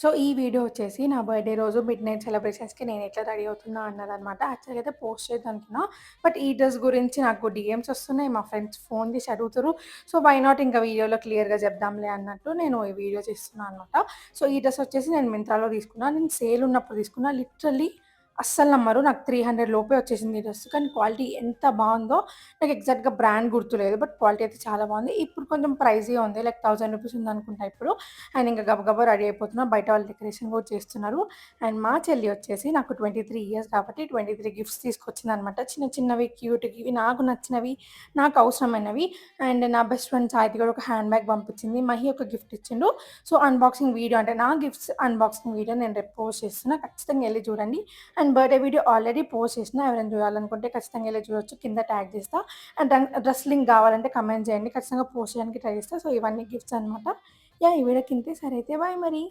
So, ఈ video వచ్చేసి నా బర్త్‌డే రోజు మిడ్‌నైట్ సెలబ్రేషన్స్‌కి నేను ఎట్లా రెడీ అవుతున్నా అన్నదనమాట. యాక్చువల్‌గా అయితే పోస్ట్ చేద్దామనుకున్నా. బట్ ఈ డ్రెస్ గురించి నాకు డీఎమ్స్ వస్తున్నాయి. మా ఫ్రెండ్స్ ఫోన్ చేసి అడుగుతుర్రు. సో, వై నాట్ ఇంకా వీడియోలో క్లియర్‌గా చెప్దాంలే అన్నట్టు నేను ఈ వీడియో చేస్తున్నా అనమాట. సో, ఈ డ్రెస్ వచ్చేసి నేను మింత్రాలో తీసుకున్నా. నేను సేల్ ఉన్నప్పుడు తీసుకున్నా. లిటరల్లీ అస్సలు నమ్మరు. నాకు 300 లోపే వచ్చేసింది ఈ డ్రెస్. కానీ క్వాలిటీ ఎంత బావుందో నాకు ఎగ్జాక్ట్‌గా బ్రాండ్ గుర్తులేదు. బట్ క్వాలిటీ అయితే చాలా బావుంది. ఇప్పుడు కొంచెం ప్రైజీగా ఉంది. లైక్ రూ. 1000 ఉందనుకుంటా ఇప్పుడు. అండ్ ఇంకా గబగబా రెడీ అయిపోతున్నా. బయట వాళ్ళు డెకరేషన్ కూడా చేస్తున్నారు. అండ్ మా చెల్లి వచ్చేసి నాకు 23 ఇయర్స్ కాబట్టి 23 గిఫ్ట్స్ తీసుకొచ్చిందనమాట. చిన్న చిన్నవి క్యూట్‌వి ఇవి నాకు నచ్చినవి, నాకు అవసరమైనవి. అండ్ నా బెస్ట్ ఫ్రెండ్ సాయితి కూడా ఒక హ్యాండ్ బ్యాగ్ పంపించింది. మహి ఒక గిఫ్ట్ ఇచ్చిండు. సో, అన్బాక్సింగ్ వీడియో అంటే నా గిఫ్ట్స్ అన్బాక్సింగ్ వీడియో నేను రేపు పోస్ట్ చేస్తున్నా. ఖచ్చితంగా ఎళ్లి చూడండి. And birthday video already post చేసినా. ఎవరైనా చూడాలనుకుంటే ఖచ్చితంగా ఎళ్లి చూడొచ్చు. కింద ట్యాగ్ చేస్తా. అండ్ డ్రెస్ లింక్ కావాలంటే కామెంట్ చేయండి. ఖచ్చితంగా పోస్ట్ చేయడానికి ట్రై చేస్తా. సో, ఇవన్నీ గిఫ్ట్స్ అనమాట. యాహ్! ఈ వీడియోకి ఇంతే. సరే అయితే బాయ్ మరి.